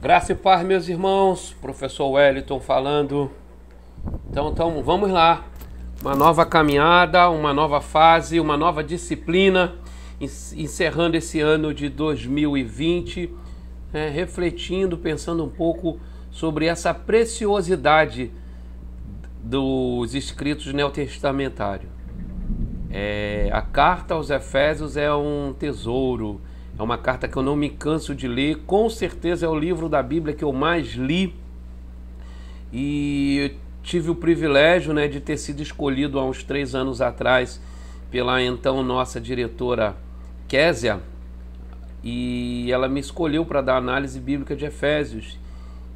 Graça e paz, meus irmãos. Professor Wellington falando. Então, vamos lá. Uma nova caminhada, uma nova fase, uma nova disciplina, encerrando esse ano de 2020, refletindo, pensando um pouco sobre essa preciosidade dos escritos neotestamentários. A carta aos Efésios é um tesouro, é uma carta que eu não me canso de ler, com certeza é o livro da Bíblia que eu mais li, e eu tive o privilégio, de ter sido escolhido há uns 3 anos atrás pela então nossa diretora Késia, e ela me escolheu para dar análise bíblica de Efésios.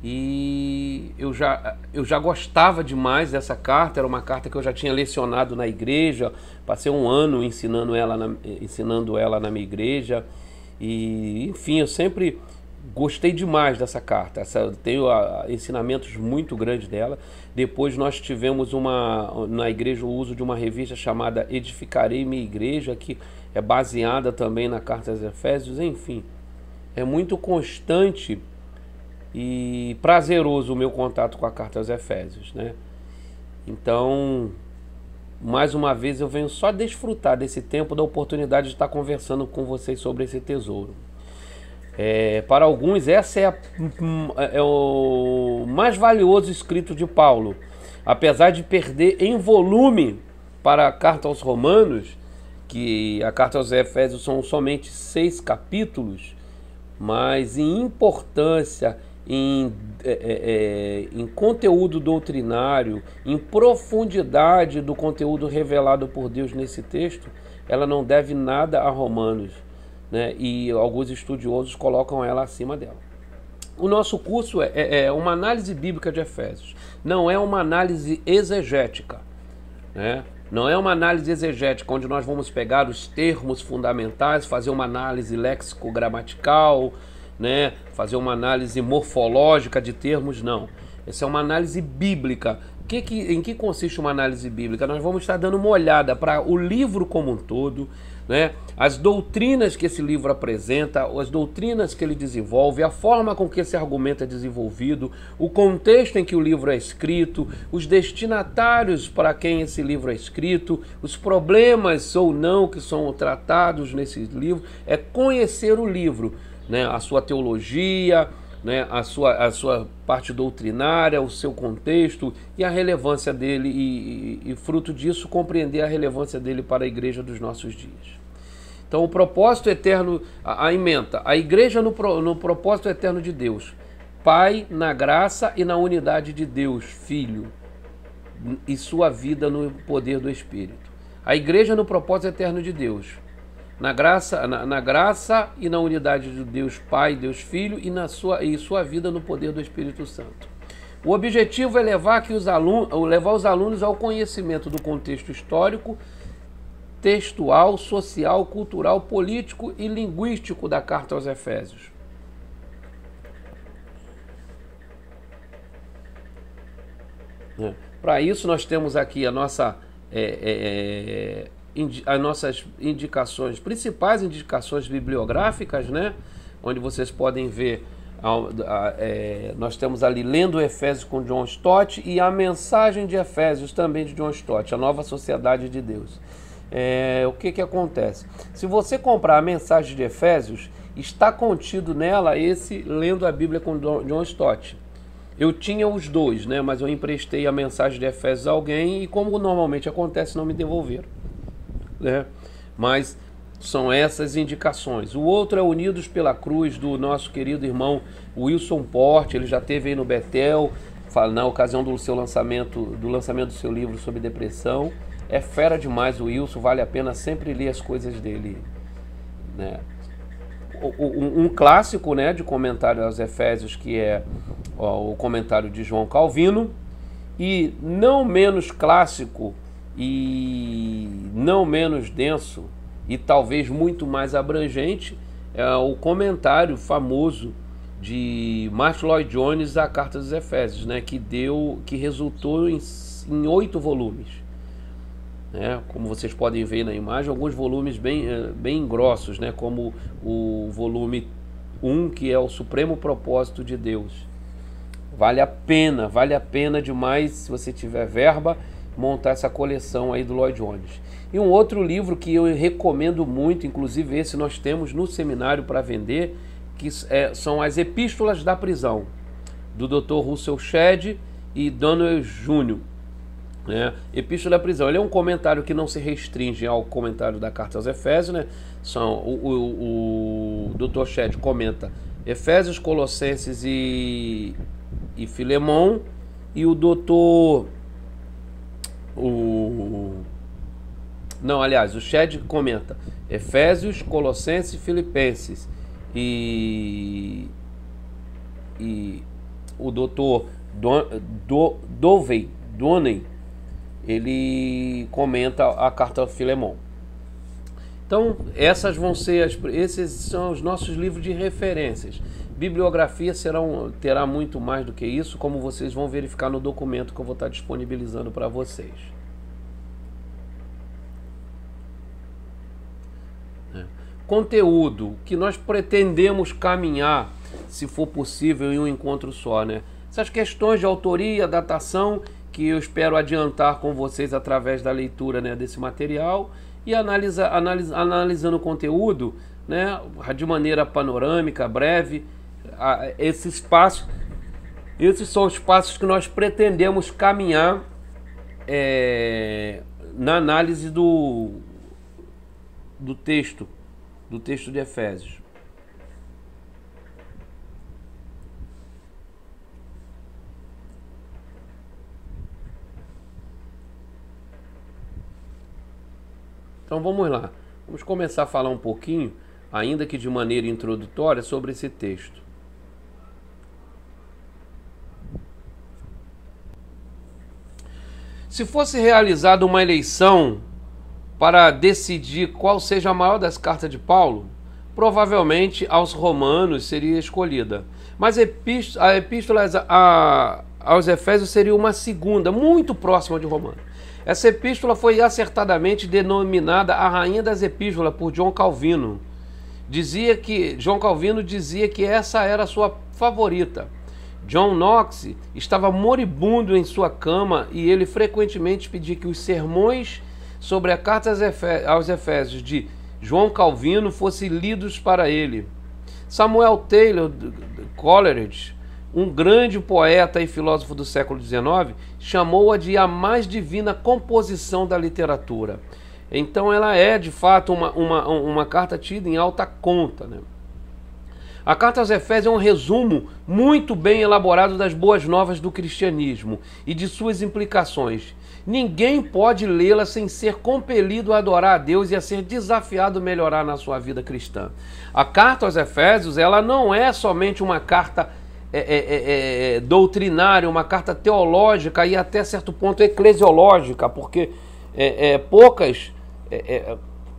E eu já gostava demais dessa carta, era uma carta que eu já tinha lecionado na igreja, passei um ano ensinando ela na minha igreja, e enfim, eu sempre gostei demais dessa carta. Tenho ensinamentos muito grandes dela. Depois nós tivemos na igreja o uso de uma revista chamada Edificarei Minha Igreja, que é baseada também na carta aos Efésios. Enfim, é muito constante e prazeroso o meu contato com a carta aos Efésios, Então, mais uma vez eu venho só desfrutar desse tempo, da oportunidade de estar conversando com vocês sobre esse tesouro. Para alguns, esse é o mais valioso escrito de Paulo, apesar de perder em volume para a carta aos Romanos, que a carta aos Efésios são somente 6 capítulos, mas em importância, em conteúdo doutrinário, em profundidade do conteúdo revelado por Deus nesse texto, ela não deve nada a Romanos, e alguns estudiosos colocam ela acima dela. O nosso curso é uma análise bíblica de Efésios, não é uma análise exegética, Não é uma análise exegética onde nós vamos pegar os termos fundamentais, fazer uma análise léxico-gramatical, fazer uma análise morfológica de termos, não. Essa é uma análise bíblica. Em que consiste uma análise bíblica? Nós vamos estar dando uma olhada para o livro como um todo, as doutrinas que esse livro apresenta, as doutrinas que ele desenvolve, a forma com que esse argumento é desenvolvido, o contexto em que o livro é escrito, os destinatários para quem esse livro é escrito, os problemas ou não que são tratados nesse livro. É conhecer o livro, a sua teologia, a sua parte doutrinária, o seu contexto e a relevância dele, e fruto disso compreender a relevância dele para a igreja dos nossos dias. Então, o propósito eterno, a ementa, a igreja no propósito eterno de Deus, Pai, na graça e na unidade de Deus, Filho, e sua vida no poder do Espírito. A igreja no propósito eterno de Deus, na graça e na unidade de Deus Pai, Deus Filho, e sua vida no poder do Espírito Santo. O objetivo é levar os alunos ao conhecimento do contexto histórico, textual, social, cultural, político e linguístico da carta aos Efésios. Para isso nós temos aqui as nossas indicações, principais indicações bibliográficas, onde vocês podem ver, nós temos ali Lendo Efésios com John Stott e a Mensagem de Efésios também de John Stott, a Nova Sociedade de Deus. O que acontece? Se você comprar a Mensagem de Efésios, está contido nela esse Lendo a Bíblia com John Stott. Eu tinha os dois, mas eu emprestei a Mensagem de Efésios a alguém e, como normalmente acontece, não me devolveram. Mas são essas indicações. O outro é Unidos pela Cruz, do nosso querido irmão Wilson Porte. Ele já esteve aí no Betel, na ocasião do lançamento do seu livro sobre depressão. É fera demais o Wilson, vale a pena sempre ler as coisas dele. Um clássico, de comentário aos Efésios, que é o comentário de João Calvino, e não menos clássico e não menos denso, e talvez muito mais abrangente, é o comentário famoso de Martyn Lloyd-Jones à Carta dos Efésios, que resultou em 8 volumes. Como vocês podem ver na imagem, alguns volumes bem grossos, como o volume 1, que é o supremo propósito de Deus. Vale a pena demais, se você tiver verba, montar essa coleção aí do Lloyd Jones. E um outro livro que eu recomendo muito, inclusive esse nós temos no seminário para vender, que são as Epístolas da Prisão, do Dr. Russell Shedd e Donald Jr. Epístola da Prisão, ele é um comentário que não se restringe ao comentário da Carta aos Efésios, né? O Dr. Shedd comenta Efésios, Colossenses e Filemão, e o doutor... o Shedd comenta Efésios, Colossenses e Filipenses, e o doutor Dovey, ele comenta a carta a Filemão. Então, esses são os nossos livros de referências. Bibliografia terá muito mais do que isso, como vocês vão verificar no documento que eu vou estar disponibilizando para vocês. Conteúdo que nós pretendemos caminhar, se for possível, em um encontro só, né? Essas questões de autoria, datação, que eu espero adiantar com vocês através da leitura, né, desse material, e analisando o conteúdo, né, de maneira panorâmica, breve. Esses são os passos que nós pretendemos caminhar na análise do texto de Efésios. Então vamos lá, vamos começar a falar um pouquinho, ainda que de maneira introdutória, sobre esse texto. Se fosse realizada uma eleição para decidir qual seja a maior das cartas de Paulo, provavelmente aos Romanos seria escolhida. Mas a Epístola aos Efésios seria uma segunda, muito próxima de Romanos. Essa epístola foi acertadamente denominada a Rainha das Epístolas por John Calvino. John Calvino dizia que essa era a sua favorita. John Knox estava moribundo em sua cama e ele frequentemente pedia que os sermões sobre a carta aos Efésios de João Calvino fossem lidos para ele. Samuel Taylor Coleridge, um grande poeta e filósofo do século XIX, chamou-a de a mais divina composição da literatura. Então ela é, de fato, uma carta tida em alta conta, né? A Carta aos Efésios é um resumo muito bem elaborado das boas novas do cristianismo e de suas implicações. Ninguém pode lê-la sem ser compelido a adorar a Deus e a ser desafiado a melhorar na sua vida cristã. A Carta aos Efésios, ela não é somente uma carta doutrinária, uma carta teológica e até certo ponto eclesiológica, porque poucas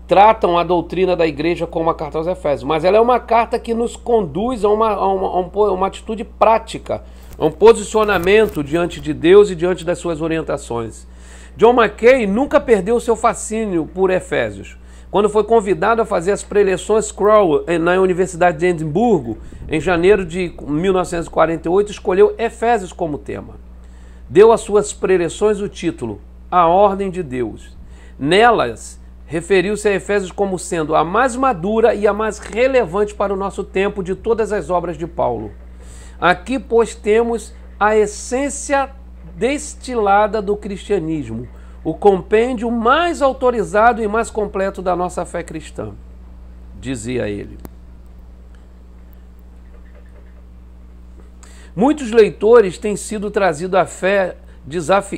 tratam a doutrina da igreja como a Carta aos Efésios, mas ela é uma carta que nos conduz a uma atitude prática, a um posicionamento diante de Deus e diante das suas orientações. John Mackay nunca perdeu seu fascínio por Efésios. Quando foi convidado a fazer as preleções Crowell na Universidade de Edimburgo, em janeiro de 1948, escolheu Efésios como tema. Deu às suas preleções o título A Ordem de Deus. Nelas, referiu-se a Efésios como sendo a mais madura e a mais relevante para o nosso tempo de todas as obras de Paulo. Aqui, pois, temos a essência destilada do cristianismo, o compêndio mais autorizado e mais completo da nossa fé cristã, dizia ele. Muitos leitores têm sido trazidos à fé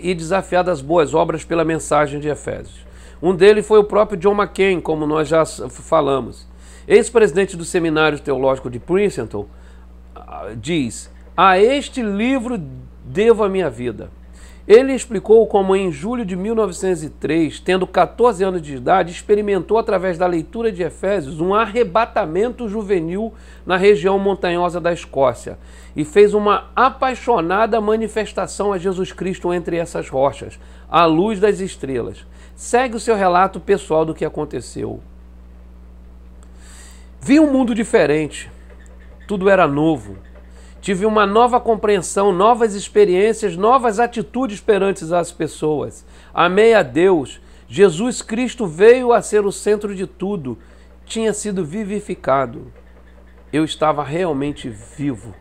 e desafiados às boas obras pela mensagem de Efésios. Um deles foi o próprio John Mackay, como nós já falamos. Ex-presidente do Seminário Teológico de Princeton, diz: a este livro devo a minha vida. Ele explicou como em julho de 1903, tendo 14 anos de idade, experimentou através da leitura de Efésios um arrebatamento juvenil na região montanhosa da Escócia e fez uma apaixonada manifestação a Jesus Cristo entre essas rochas, à luz das estrelas. Segue o seu relato pessoal do que aconteceu. Vi um mundo diferente. tudo era novo. Tive uma nova compreensão, novas experiências, novas atitudes perante as pessoas. Amei a Deus. Jesus Cristo veio a ser o centro de tudo. Tinha sido vivificado. Eu estava realmente vivo.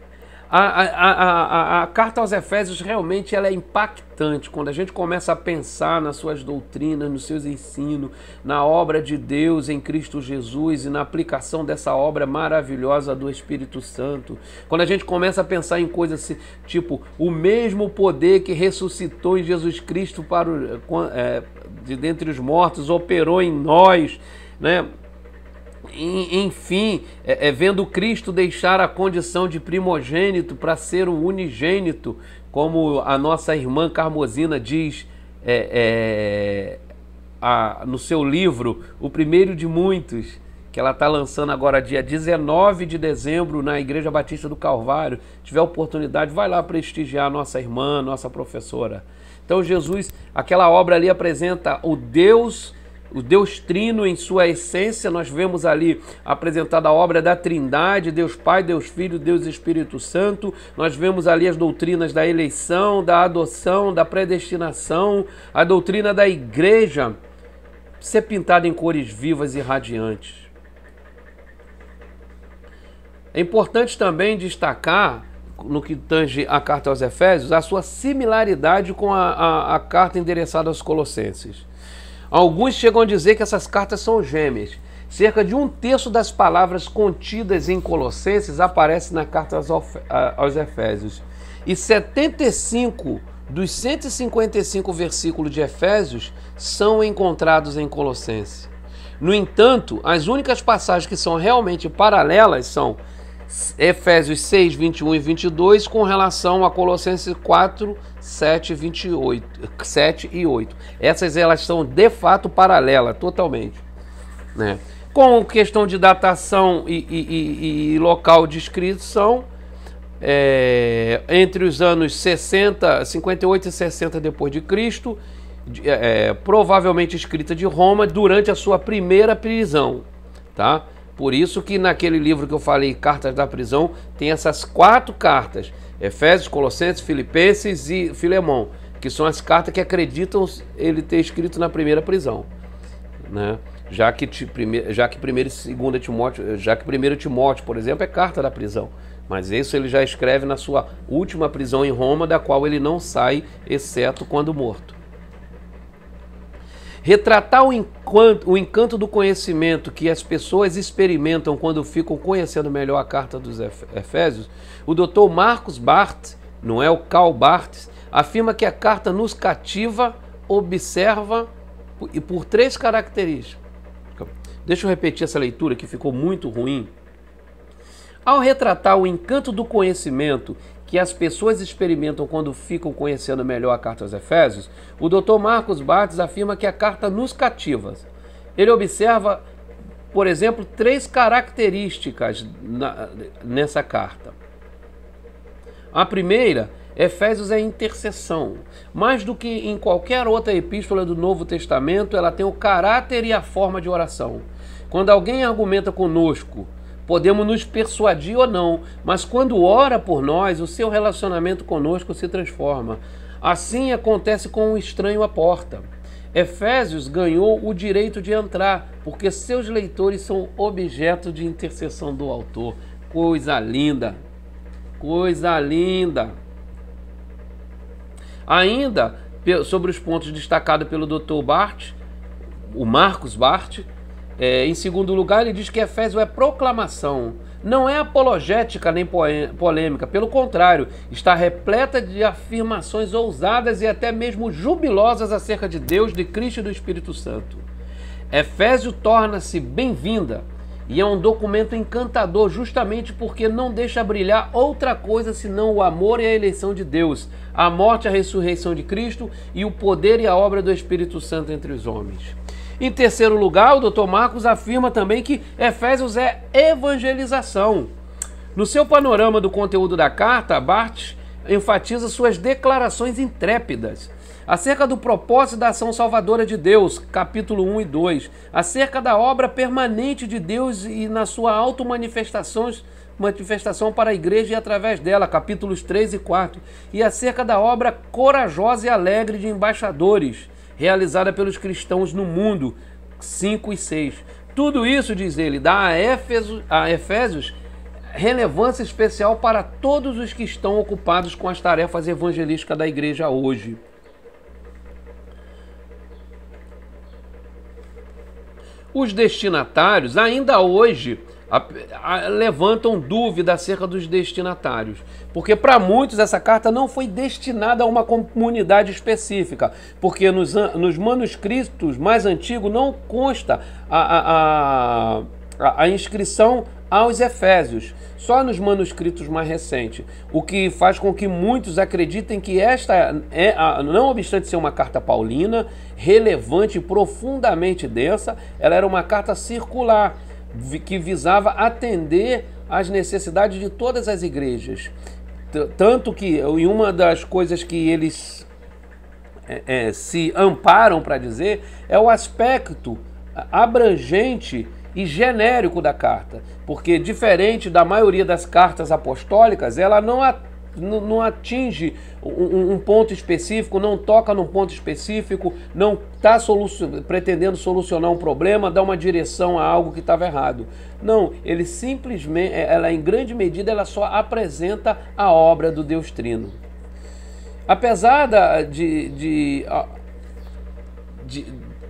A carta aos Efésios realmente ela é impactante quando a gente começa a pensar nas suas doutrinas, nos seus ensinos, na obra de Deus em Cristo Jesus e na aplicação dessa obra maravilhosa do Espírito Santo. Quando a gente começa a pensar em coisas assim, tipo o mesmo poder que ressuscitou em Jesus Cristo de dentre os mortos operou em nós, né? Enfim, vendo Cristo deixar a condição de primogênito para ser o unigênito, como a nossa irmã Carmosina diz no seu livro, O Primeiro de Muitos, que ela está lançando agora dia 19 de dezembro na Igreja Batista do Calvário. Se tiver oportunidade, vai lá prestigiar a nossa irmã, nossa professora. Então Jesus, aquela obra ali apresenta o Deus Trino em sua essência. Nós vemos ali apresentada a obra da Trindade, Deus Pai, Deus Filho, Deus Espírito Santo. Nós vemos ali as doutrinas da eleição, da adoção, da predestinação, a doutrina da igreja ser pintada em cores vivas e radiantes. É importante também destacar, no que tange a carta aos Efésios, a sua similaridade com a carta endereçada aos Colossenses. Alguns chegam a dizer que essas cartas são gêmeas. Cerca de 1/3 das palavras contidas em Colossenses aparece na carta aos Efésios. E 75 dos 155 versículos de Efésios são encontrados em Colossenses. No entanto, as únicas passagens que são realmente paralelas são Efésios 6, 21 e 22 com relação a Colossenses 4, 7 e 8. Essas elas são de fato paralelas, totalmente, né? Com questão de datação e local de inscrição, entre os anos 58 e 60 depois de Cristo, provavelmente escrita de Roma durante a sua primeira prisão, tá? Por isso que naquele livro que eu falei, Cartas da Prisão, tem essas 4 cartas, Efésios, Colossenses, Filipenses e Filemão, que são as cartas que acreditam ele ter escrito na primeira prisão, né? Já que 1 Timóteo, por exemplo, é carta da prisão, mas isso ele já escreve na sua última prisão em Roma, da qual ele não sai, exceto quando morto. Retratar o encanto do conhecimento que as pessoas experimentam quando ficam conhecendo melhor a carta dos Efésios, o Dr. Marcos Barth, não é o Karl Barth, afirma que a carta nos cativa, observa e por 3 características. Deixa eu repetir essa leitura que ficou muito ruim. Ao retratar o encanto do conhecimento que as pessoas experimentam quando ficam conhecendo melhor a carta aos Efésios, o Dr. Marcos Barthes afirma que a carta nos cativa. Ele observa, por exemplo, 3 características nessa carta. A primeira, Efésios é intercessão. Mais do que em qualquer outra epístola do Novo Testamento, ela tem o caráter e a forma de oração. Quando alguém argumenta conosco, podemos nos persuadir ou não, mas quando ora por nós, o seu relacionamento conosco se transforma. Assim acontece com um estranho à porta. Efésios ganhou o direito de entrar, porque seus leitores são objeto de intercessão do autor. Coisa linda! Coisa linda! Ainda, sobre os pontos destacados pelo Dr. Barth, o Marcos Barth, em segundo lugar, ele diz que Efésio é proclamação, não é apologética nem polêmica, pelo contrário, está repleta de afirmações ousadas e até mesmo jubilosas acerca de Deus, de Cristo e do Espírito Santo. Efésio torna-se bem-vinda e é um documento encantador justamente porque não deixa brilhar outra coisa senão o amor e a eleição de Deus, a morte e a ressurreição de Cristo e o poder e a obra do Espírito Santo entre os homens. Em terceiro lugar, o Dr. Marcos afirma também que Efésios é evangelização. No seu panorama do conteúdo da carta, Barth enfatiza suas declarações intrépidas acerca do propósito da ação salvadora de Deus, capítulo 1 e 2, acerca da obra permanente de Deus e na sua automanifestação manifestação para a igreja e através dela, capítulos 3 e 4, e acerca da obra corajosa e alegre de embaixadores, realizada pelos cristãos no mundo, 5 e 6. Tudo isso, diz ele, dá a Efésios relevância especial para todos os que estão ocupados com as tarefas evangelísticas da igreja hoje. Os destinatários, ainda hoje, levantam dúvida acerca dos destinatários, porque para muitos essa carta não foi destinada a uma comunidade específica, porque nos manuscritos mais antigos não consta a inscrição aos Efésios, só nos manuscritos mais recentes, o que faz com que muitos acreditem que esta não obstante ser uma carta paulina, relevante e profundamente densa, ela era uma carta circular, que visava atender às necessidades de todas as igrejas. Tanto que, em uma das coisas que eles se amparam para dizer, é o aspecto abrangente e genérico da carta, porque diferente da maioria das cartas apostólicas, ela não atinge um ponto específico, não toca num ponto específico, não está pretendendo solucionar um problema, dar uma direção a algo que estava errado. Não, ele simplesmente, ela em grande medida, ela só apresenta a obra do Deus Trino. Apesar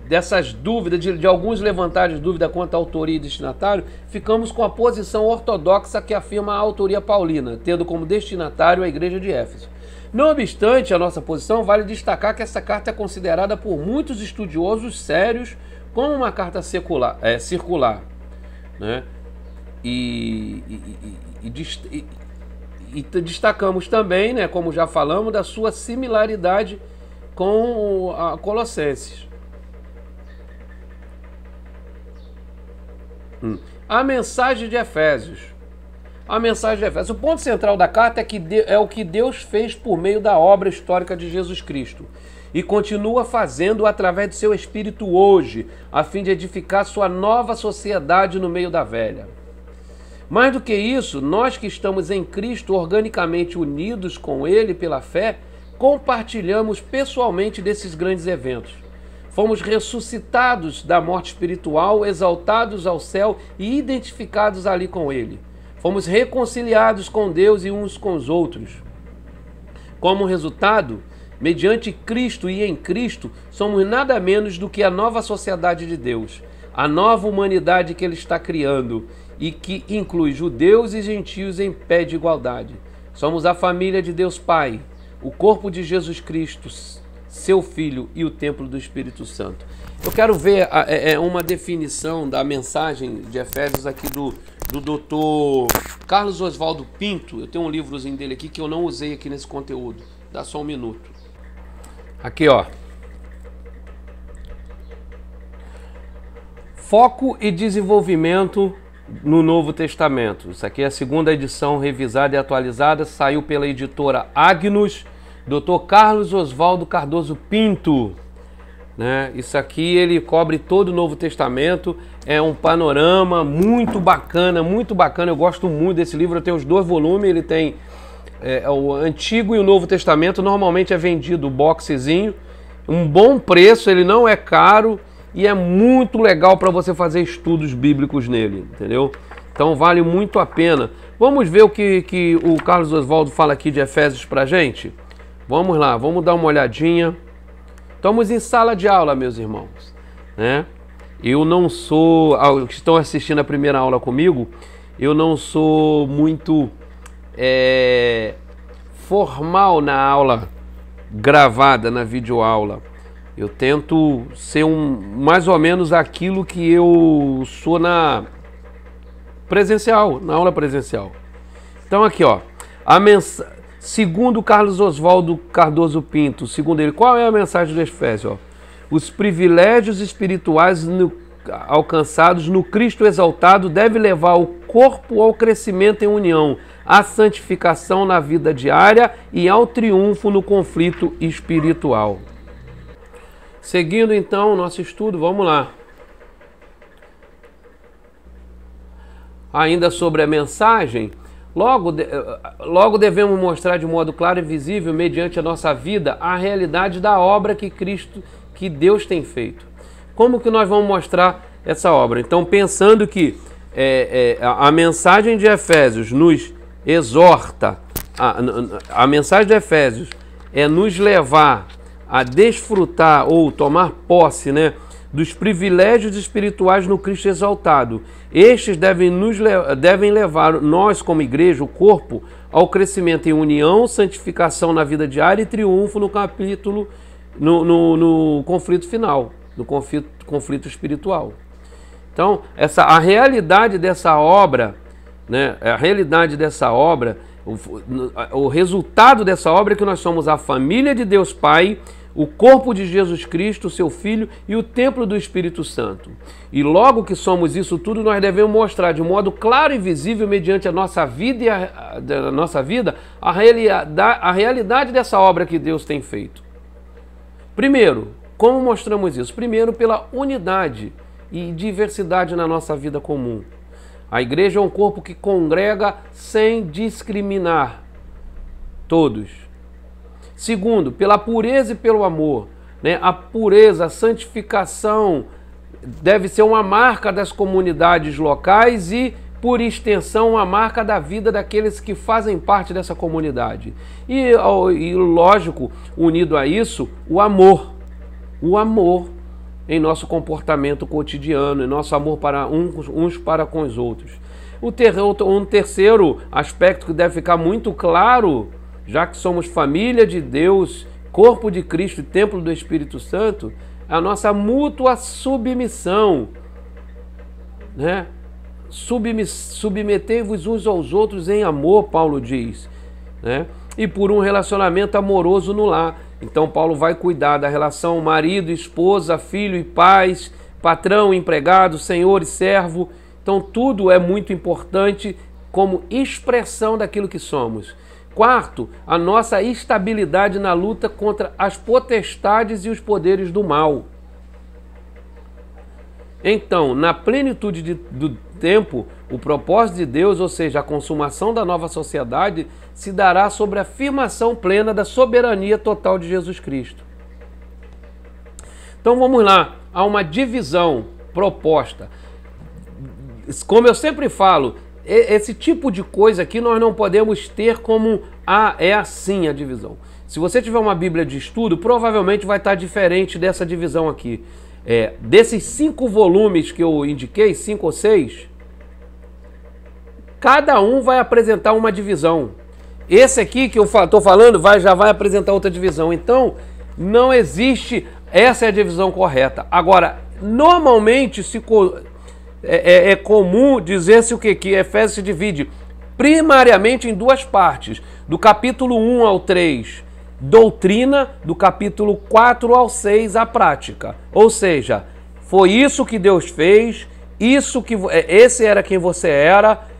dessas dúvidas, de alguns levantarem dúvida quanto à autoria e destinatário, ficamos com a posição ortodoxa que afirma a autoria paulina, tendo como destinatário a igreja de Éfeso. Não obstante a nossa posição, vale destacar que essa carta é considerada por muitos estudiosos sérios como uma carta circular, né? E destacamos também, né, como já falamos, da sua similaridade com a Colossenses. A mensagem de Efésios. A mensagem de Efésios. O ponto central da carta é o que Deus fez por meio da obra histórica de Jesus Cristo e continua fazendo através do seu Espírito hoje, a fim de edificar sua nova sociedade no meio da velha. Mais do que isso, nós que estamos em Cristo, organicamente unidos com Ele pela fé, compartilhamos pessoalmente desses grandes eventos. Fomos ressuscitados da morte espiritual, exaltados ao céu e identificados ali com Ele. Fomos reconciliados com Deus e uns com os outros. Como resultado, mediante Cristo e em Cristo, somos nada menos do que a nova sociedade de Deus, a nova humanidade que Ele está criando e que inclui judeus e gentios em pé de igualdade. Somos a família de Deus Pai, o corpo de Jesus Cristo, seu Filho e o templo do Espírito Santo. Eu quero ver uma definição da mensagem de Efésios aqui do Dr. Carlos Oswaldo Pinto. Eu tenho um livrozinho dele aqui que eu não usei aqui nesse conteúdo. Dá só um minuto. Aqui, ó. Foco e desenvolvimento no Novo Testamento. Isso aqui é a segunda edição revisada e atualizada. Saiu pela editora Agnus, Dr. Carlos Oswaldo Cardoso Pinto, né? Isso aqui ele cobre todo o Novo Testamento, é um panorama muito bacana, eu gosto muito desse livro, eu tenho os 2 volumes, ele tem o Antigo e o Novo Testamento, normalmente é vendido o boxezinho, um bom preço, ele não é caro e é muito legal para você fazer estudos bíblicos nele, entendeu? Então vale muito a pena. Vamos ver o que o Carlos Oswaldo fala aqui de Efésios pra gente? Vamos lá, vamos dar uma olhadinha. Estamos em sala de aula, meus irmãos, né? Eu não sou, os que estão assistindo a primeira aula comigo, eu não sou muito formal na aula gravada, na videoaula. Eu tento ser mais ou menos aquilo que eu sou na aula presencial. Então aqui, ó, segundo Carlos Oswaldo Cardoso Pinto, segundo ele, qual é a mensagem do Efésios? Ó? Os privilégios espirituais alcançados no Cristo exaltado devem levar o corpo ao crescimento em união, à santificação na vida diária e ao triunfo no conflito espiritual. Seguindo então o nosso estudo, vamos lá. ainda sobre a mensagem, logo devemos mostrar de modo claro e visível, mediante a nossa vida, a realidade da obra que Deus tem feito. Como que nós vamos mostrar essa obra? Então, pensando que a mensagem de Efésios nos exorta, a mensagem de Efésios é nos levar a desfrutar ou tomar posse, né, dos privilégios espirituais no Cristo exaltado. Estes devem levar nós, como igreja, o corpo, ao crescimento em união, santificação na vida diária e triunfo no conflito final, no conflito espiritual. Então, a realidade dessa obra, né, o resultado dessa obra é que nós somos a família de Deus Pai, o corpo de Jesus Cristo, seu Filho, e o templo do Espírito Santo. E logo que somos isso tudo, nós devemos mostrar de modo claro e visível, mediante a nossa vida a realidade dessa obra que Deus tem feito. Primeiro, como mostramos isso? Primeiro, pela unidade e diversidade na nossa vida comum. A igreja é um corpo que congrega sem discriminar todos. Segundo, pela pureza e pelo amor, né? A pureza, a santificação deve ser uma marca das comunidades locais e, por extensão, uma marca da vida daqueles que fazem parte dessa comunidade. E lógico, unido a isso, o amor em nosso comportamento cotidiano, em nosso amor para uns para com os outros. Um terceiro aspecto que deve ficar muito claro, já que somos família de Deus, corpo de Cristo e templo do Espírito Santo, a nossa mútua submissão, né? Submetei-vos uns aos outros em amor, Paulo diz, né? E por um relacionamento amoroso no lar. Então Paulo vai cuidar da relação marido, esposa, filho e pais, patrão, empregado, senhor e servo. Então tudo é muito importante como expressão daquilo que somos. Quarto, a nossa estabilidade na luta contra as potestades e os poderes do mal. Então, na plenitude do tempo, o propósito de Deus, ou seja, a consumação da nova sociedade, se dará sobre a afirmação plena da soberania total de Jesus Cristo. Então vamos lá, há uma divisão proposta. Como eu sempre falo, esse tipo de coisa aqui nós não podemos ter como é assim a divisão. Se você tiver uma Bíblia de estudo, provavelmente vai estar diferente dessa divisão aqui. Desses 5 volumes que eu indiquei, 5 ou 6, cada um vai apresentar uma divisão. Esse aqui que eu estou falando já vai apresentar outra divisão. Então, não existe, essa é a divisão correta. Agora, normalmente é comum dizer-se o quê? Que Efésios se divide primariamente em 2 partes. Do capítulo 1 ao 3, doutrina, do capítulo 4 ao 6, a prática. Ou seja, foi isso que Deus fez, esse era quem você era,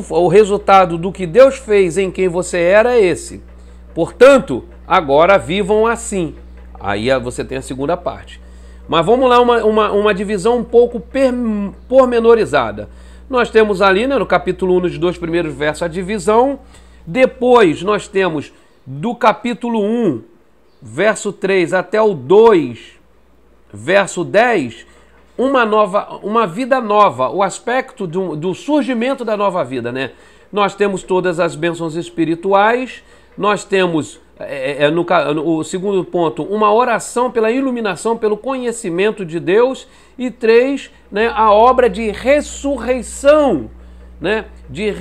o resultado do que Deus fez em quem você era é esse. Portanto, agora vivam assim. Aí você tem a segunda parte. Mas vamos lá, uma divisão um pouco pormenorizada. Nós temos ali, né, no capítulo 1, nos 2 primeiros versos, a divisão. Depois nós temos do capítulo 1, verso 3, até o 2, verso 10, uma vida nova, o aspecto do surgimento da nova vida, né? Nós temos todas as bênçãos espirituais, nós temos, o segundo ponto, uma oração pela iluminação, pelo conhecimento de Deus, e 3, né, a obra de ressurreição, né, de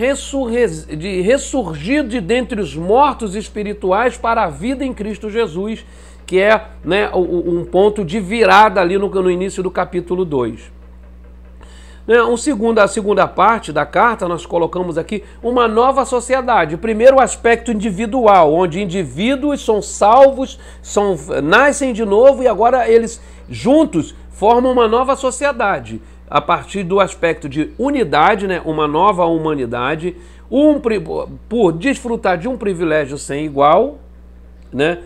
ressurgir de dentre os mortos espirituais para a vida em Cristo Jesus, que é, né, um ponto de virada ali no início do capítulo 2. A segunda parte da carta, nós colocamos aqui uma nova sociedade. Primeiro, o aspecto individual, onde indivíduos são salvos, nascem de novo e agora eles juntos formam uma nova sociedade. A partir do aspecto de unidade, né, uma nova humanidade, por desfrutar de um privilégio sem igual, né?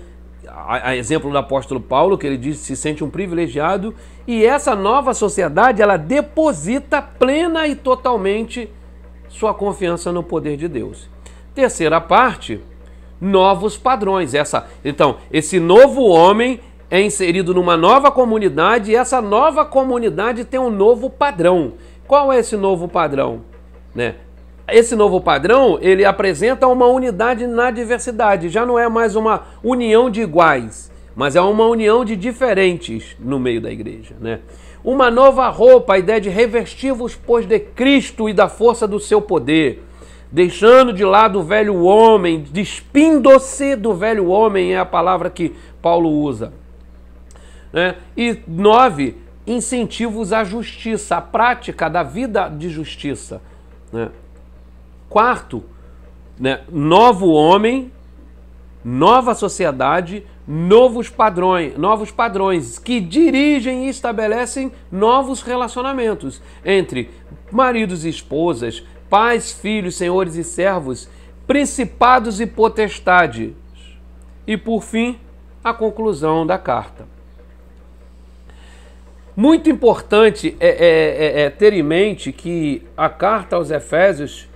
A exemplo do apóstolo Paulo, que ele diz que se sente um privilegiado, e essa nova sociedade, ela deposita plena e totalmente sua confiança no poder de Deus. Terceira parte, novos padrões. Então, esse novo homem é inserido numa nova comunidade e essa nova comunidade tem um novo padrão. Qual é esse novo padrão? Esse novo padrão, ele apresenta uma unidade na diversidade. Já não é mais uma união de iguais, mas é uma união de diferentes no meio da igreja, Uma nova roupa, a ideia de revestir-vos, pois, de Cristo e da força do seu poder, deixando de lado o velho homem, despindo-se do velho homem, é a palavra que Paulo usa. E 9, incentivos à justiça, a prática da vida de justiça. Quarto, novo homem, nova sociedade, novos padrões que dirigem e estabelecem novos relacionamentos entre maridos e esposas, pais, filhos, senhores e servos, principados e potestades. E, por fim, a conclusão da carta. Muito importante é ter em mente que a carta aos Efésios,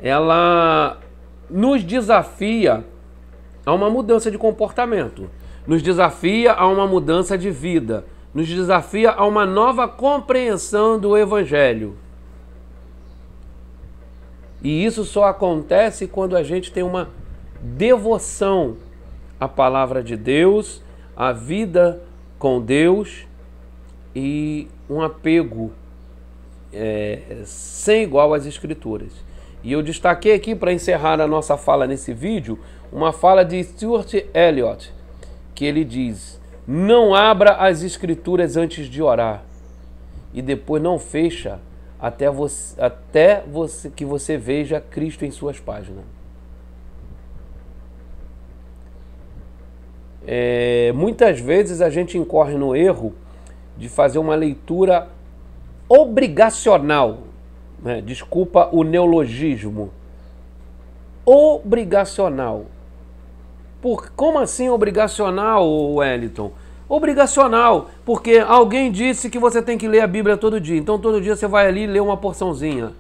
ela nos desafia a uma mudança de comportamento, nos desafia a uma mudança de vida, nos desafia a uma nova compreensão do Evangelho. E isso só acontece quando a gente tem uma devoção à palavra de Deus, à vida com Deus e um apego sem igual às Escrituras. E eu destaquei aqui, para encerrar a nossa fala nesse vídeo, uma fala de Stuart Elliott, que ele diz: não abra as Escrituras antes de orar e depois não fecha até que você veja Cristo em suas páginas. Muitas vezes a gente incorre no erro de fazer uma leitura obrigacional, desculpa o neologismo, obrigacional. Como assim obrigacional, Wellington? Obrigacional, porque alguém disse que você tem que ler a Bíblia todo dia, então todo dia você vai ali ler uma porçãozinha.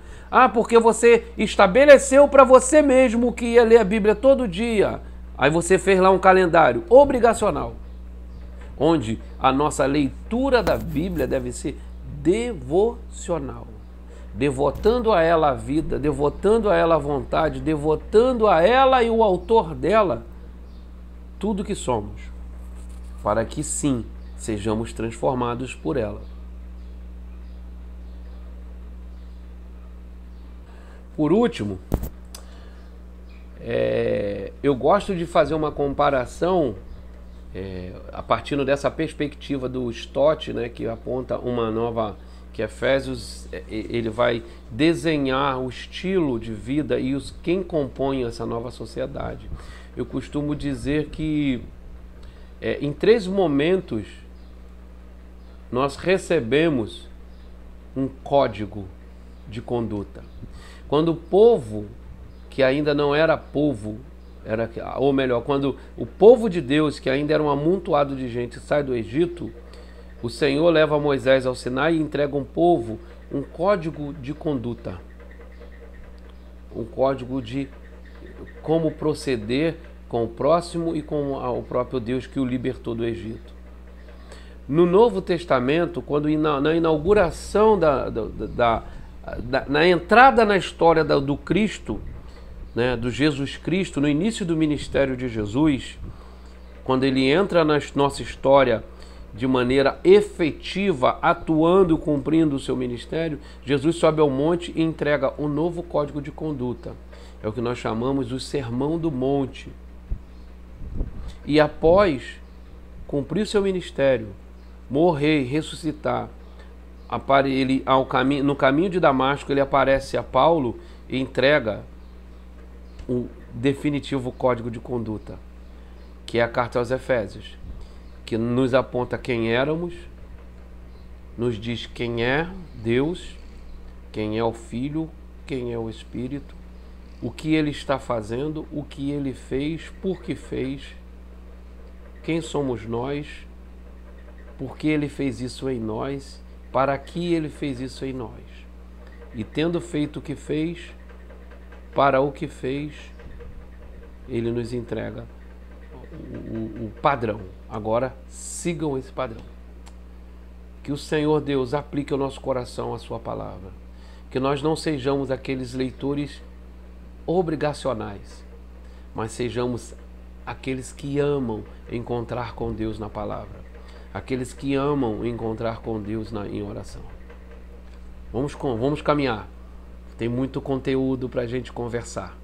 Porque você estabeleceu para você mesmo que ia ler a Bíblia todo dia, aí você fez lá um calendário obrigacional, onde a nossa leitura da Bíblia deve ser devocional, devotando a ela a vida, devotando a ela a vontade, devotando a ela e o autor dela tudo que somos, para que sim, sejamos transformados por ela. Por último, eu gosto de fazer uma comparação a partir dessa perspectiva do Stott, que aponta uma nova, que Efésios, ele vai desenhar o estilo de vida e quem compõe essa nova sociedade. Eu costumo dizer que em 3 momentos nós recebemos um código de conduta. Quando o povo, que ainda não era povo, ou melhor, quando o povo de Deus, que ainda era um amontoado de gente, sai do Egito, o Senhor leva Moisés ao Sinai e entrega um povo um código de conduta, um código de como proceder com o próximo e com o próprio Deus que o libertou do Egito. No Novo Testamento, quando na inauguração na entrada na história do Cristo, do Jesus Cristo, no início do ministério de Jesus, quando ele entra na nossa história de maneira efetiva, atuando, cumprindo o seu ministério, Jesus sobe ao monte e entrega um novo código de conduta. É o que nós chamamos do Sermão do Monte. E após cumprir o seu ministério, morrer e ressuscitar, no caminho de Damasco, ele aparece a Paulo e entrega um definitivo código de conduta, que é a carta aos Efésios, que nos aponta quem éramos, nos diz quem é Deus, quem é o Filho, quem é o Espírito, o que ele está fazendo, o que ele fez, por que fez, quem somos nós, por que ele fez isso em nós, para que ele fez isso em nós. E tendo feito o que fez, para o que fez, Ele nos entrega o padrão. Agora sigam esse padrão. Que o Senhor Deus aplique ao nosso coração a sua palavra. Que nós não sejamos aqueles leitores obrigacionais, mas sejamos aqueles que amam encontrar com Deus na palavra. Aqueles que amam encontrar com Deus em oração. Vamos caminhar. Tem muito conteúdo para a gente conversar.